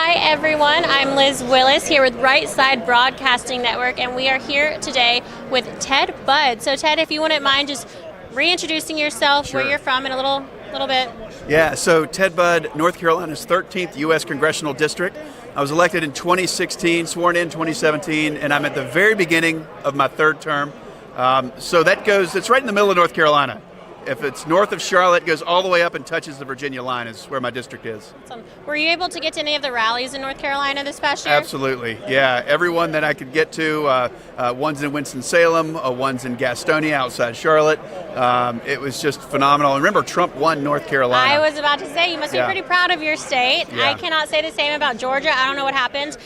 Hi everyone, I'm Liz Willis here with Right Side Broadcasting Network, and we are here today with Ted Budd. So Ted, if you wouldn't mind just reintroducing yourself, Sure. where you're from in a little bit. Yeah, so Ted Budd, North Carolina's 13th U.S. Congressional District. I was elected in 2016, sworn in 2017, and I'm at the very beginning of my third term. So it's right in the middle of North Carolina. If it's north of Charlotte, it goes all the way up and touches the Virginia line is where my district is. Awesome. Were you able to get to any of the rallies in North Carolina this past year? Absolutely, yeah. Everyone that I could get to, one's in Winston-Salem, one's in Gastonia outside Charlotte. It was just phenomenal. And remember, Trump won North Carolina. I was about to say, you must be pretty proud of your state. Yeah. I cannot say the same about Georgia. I don't know what happened.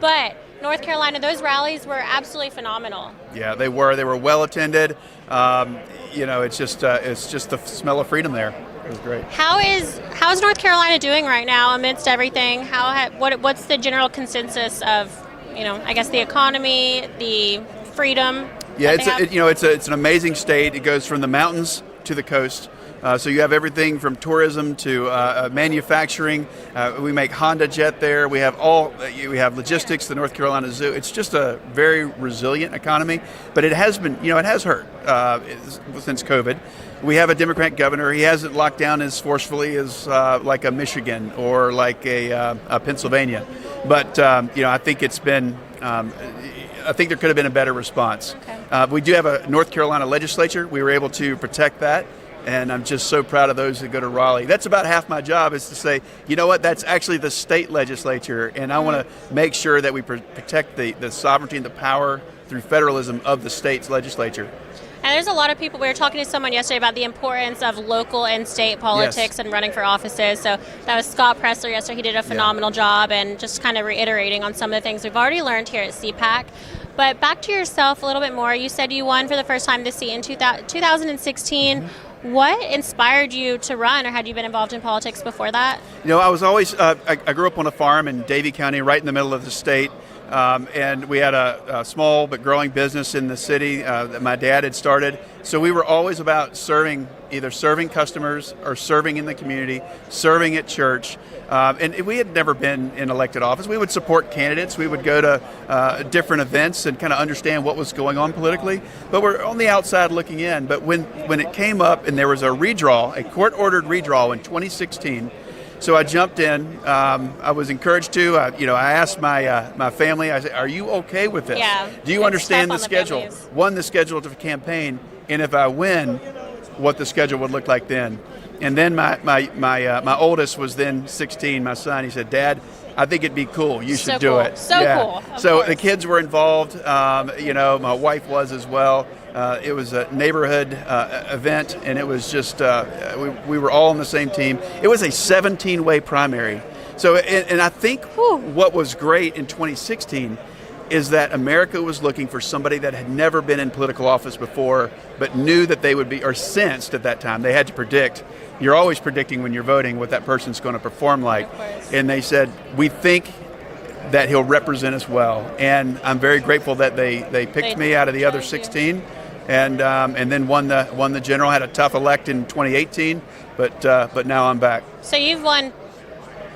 But North Carolina, those rallies were absolutely phenomenal. Yeah, they were. They were well attended. It's just the smell of freedom there. It was great. How's North Carolina doing right now amidst everything? What's the general consensus of, I guess the economy, the freedom? Yeah, it's an amazing state. It goes from the mountains to the coast. So you have everything from tourism to manufacturing. We make Honda Jet there. We have logistics, the North Carolina Zoo. It's just a very resilient economy, but it has been, it has hurt since COVID. We have a Democrat governor. He hasn't locked down as forcefully as like a Michigan or like a Pennsylvania. But, I think it's been, I think there could have been a better response. Okay. We do have a North Carolina legislature. We were able to protect that. And I'm just so proud of those that go to Raleigh. That's about half my job, is to say, you know what, that's actually the state legislature. And I want to make sure that we protect the sovereignty and the power through federalism of the state's legislature. And there's a lot of people, we were talking to someone yesterday about the importance of local and state politics and running for offices. So that was Scott Pressler yesterday. He did a phenomenal job, and just kind of reiterating on some of the things we've already learned here at CPAC. But back to yourself a little bit more. You said you won for the first time this seat in 2016. Mm-hmm. What inspired you to run, or had you been involved in politics before that? I was always, I grew up on a farm in Davie County, right in the middle of the state. And we had a small but growing business in the city that my dad had started. So we were always about either serving customers or serving in the community, serving at church. And we had never been in elected office. We would support candidates. We would go to different events and kind of understand what was going on politically. But we're on the outside looking in. But when it came up and there was a court-ordered redraw in 2016, so I jumped in. I was encouraged to. I asked my family. I said, "Are you okay with this? Yeah, do you understand the schedule? The schedule to campaign, and if I win, what the schedule would look like then." And then my oldest was then 16. My son. He said, "Dad, I think it'd be cool. You should do it." So cool. So the kids were involved. My wife was as well. It was a neighborhood event, and it was just, we were all on the same team. It was a 17-way primary. So, and I think what was great in 2016 is that America was looking for somebody that had never been in political office before, but knew that they would be, or sensed at that time, they had to predict. You're always predicting when you're voting what that person's going to perform like. And they said, we think that he'll represent us well. And I'm very grateful that they picked me out of the other 16. And then won the general. Had a tough elect in 2018, but now I'm back. So you've won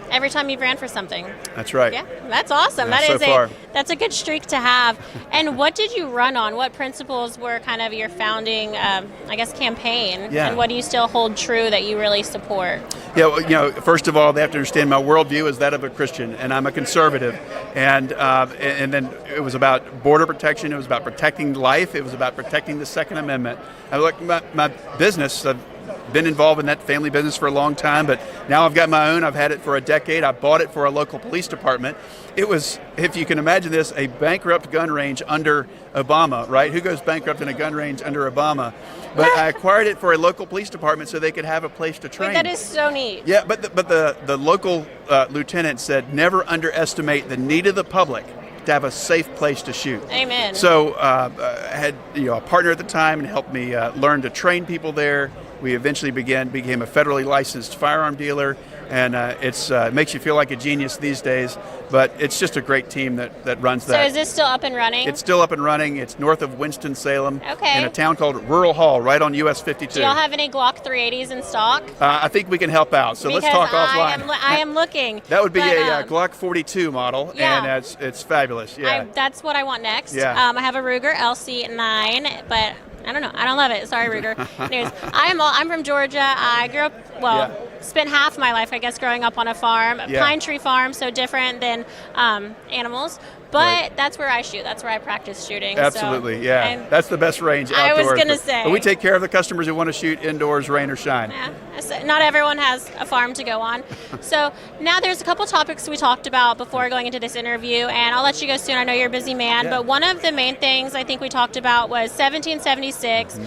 every time you've ran for something. That's right. Yeah, that's awesome. Yeah, That's a good streak to have. And what did you run on? What principles were kind of your founding, campaign? Yeah. And what do you still hold true that you really support? Yeah, well, first of all, they have to understand my worldview is that of a Christian, and I'm a conservative. And then it was about border protection. It was about protecting life. It was about protecting the Second Amendment. My business, I've been involved in that family business for a long time, but now I've got my own. I've had it for a decade. I bought it for a local police department. It was, if you can imagine this, a bankrupt gun range under Obama, right? Who goes bankrupt in a gun range under Obama? But I acquired it for a local police department so they could have a place to train. Wait, that is so neat. Yeah, but the local lieutenant said, never underestimate the need of the public to have a safe place to shoot. Amen. So I had a partner at the time and helped me learn to train people there. We eventually became a federally licensed firearm dealer, And it makes you feel like a genius these days, but it's just a great team that runs that. So is this still up and running? It's still up and running. It's north of Winston-Salem okay. in a town called Rural Hall, right on US 52. Do y'all have any Glock 380s in stock? I think we can help out, so because let's talk offline. I am looking. That would be a Glock 42 model, yeah. and it's fabulous. Yeah, that's what I want next. Yeah. I have a Ruger LC9, but I don't know. I don't love it. Sorry, Ruger. Anyways, I'm from Georgia. I grew up, spent half my life, I guess, growing up on a farm, a pine tree farm, so different than animals. But that's where I shoot. That's where I practice shooting. Absolutely, so, yeah. That's the best range outdoors. I was going to say. But we take care of the customers who want to shoot indoors, rain or shine. Yeah. So not everyone has a farm to go on. So now there's a couple topics we talked about before going into this interview, and I'll let you go soon. I know you're a busy man. But one of the main things I think we talked about was 1776.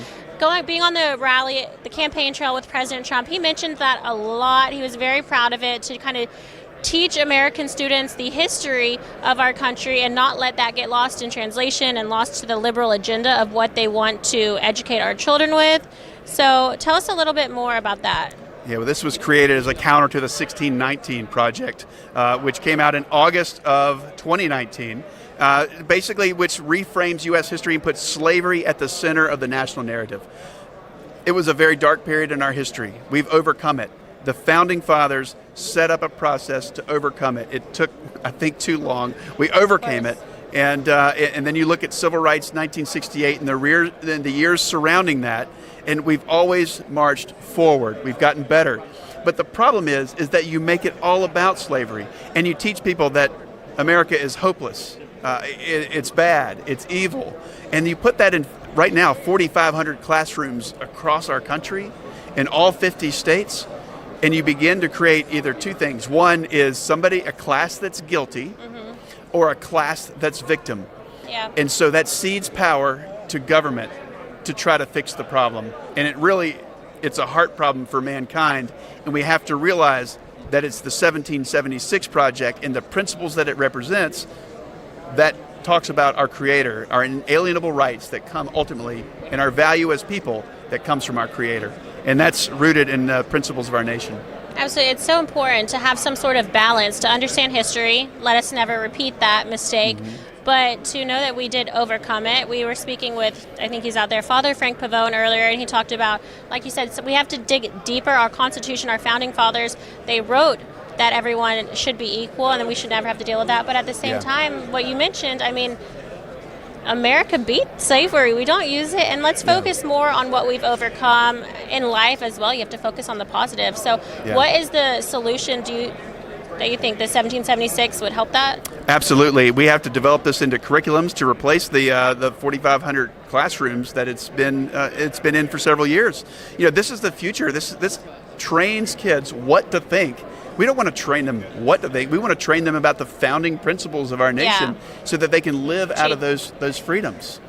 Being on the rally, the campaign trail with President Trump, he mentioned that a lot. He was very proud of it, to kind of teach American students the history of our country and not let that get lost in translation and lost to the liberal agenda of what they want to educate our children with. So tell us a little bit more about that. Yeah, well, this was created as a counter to the 1619 project, which came out in August of 2019. Basically, which reframes U.S. history and puts slavery at the center of the national narrative. It was a very dark period in our history. We've overcome it. The Founding Fathers set up a process to overcome it. It took, I think, too long. We overcame it. And then you look at Civil Rights 1968 and the years surrounding that, and we've always marched forward. We've gotten better. But the problem is that you make it all about slavery, and you teach people that America is hopeless. It's bad. It's evil. And you put that in, right now, 4,500 classrooms across our country in all 50 states, and you begin to create either two things. One is a class that's guilty, or a class that's victim. Yeah. And so that cedes power to government to try to fix the problem. And it's a heart problem for mankind, and we have to realize that it's the 1776 project and the principles that it represents that talks about our Creator, our inalienable rights that come ultimately, and our value as people that comes from our Creator. And that's rooted in the principles of our nation. Absolutely. It's so important to have some sort of balance, to understand history, let us never repeat that mistake, but to know that we did overcome it. We were speaking with, I think he's out there, Father Frank Pavone earlier, and he talked about, like you said, so we have to dig deeper. Our Constitution, our Founding Fathers, they wrote that everyone should be equal and then we should never have to deal with that. But at the same time, what you mentioned, I mean, America beat slavery. We don't use it, and let's focus more on what we've overcome in life as well. You have to focus on the positive. So what is the solution that you think the 1776 would help that? Absolutely. We have to develop this into curriculums to replace the 4,500 classrooms that it's been in for several years. You know, this is the future. This trains kids what to think. We don't want to train them what to think. We want to train them about the founding principles of our nation so that they can live out of those freedoms.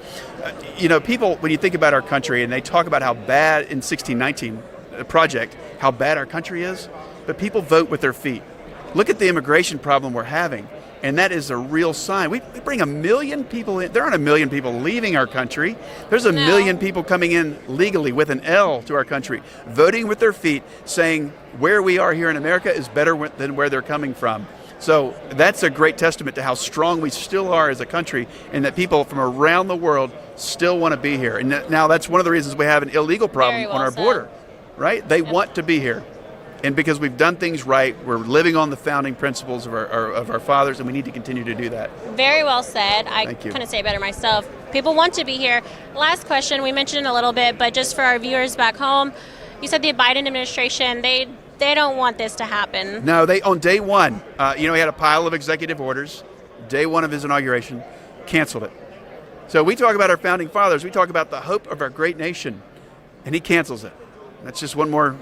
You know, people, when you think about our country and they talk about how bad in 1619 project, how bad our country is, but people vote with their feet. Look at the immigration problem we're having, and that is a real sign. We bring 1 million people in. There aren't 1 million people leaving our country. There's 1 million people coming in legally with an L to our country, voting with their feet, saying where we are here in America is better than where they're coming from. So that's a great testament to how strong we still are as a country, and that people from around the world still want to be here. And now that's one of the reasons we have an illegal problem on our border, right? They want to be here. And because we've done things right, we're living on the founding principles of our fathers, and we need to continue to do that. Very well said. I couldn't say it better myself. People want to be here. Last question, we mentioned it a little bit, but just for our viewers back home, you said the Biden administration, they don't want this to happen. No, on day one, he had a pile of executive orders. Day one of his inauguration, canceled it. So we talk about our founding fathers. We talk about the hope of our great nation, and he cancels it. That's just one more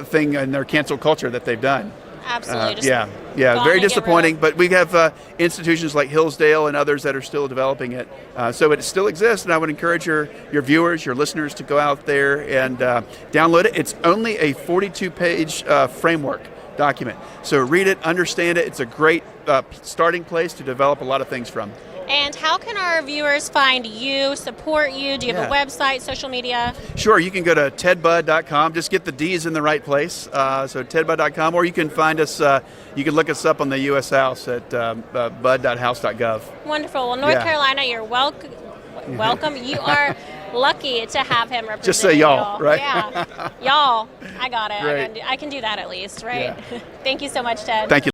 thing in their cancel culture that they've done. Absolutely. Very disappointing. But we have institutions like Hillsdale and others that are still developing it. So it still exists, and I would encourage your viewers, your listeners to go out there and download it. It's only a 42-page framework document. So read it, understand it. It's a great starting place to develop a lot of things from. And how can our viewers find you, support you? Do you have a website, social media? Sure, you can go to tedbudd.com. Just get the D's in the right place. So tedbudd.com, or you can find us, you can look us up on the U.S. House at bud.house.gov. Wonderful. Well, North Carolina, you're welcome. You are lucky to have him represent. Just say y'all, right? Yeah. Y'all. I got it. Great. I can do that at least, right? Yeah. Thank you so much, Ted. Thank you.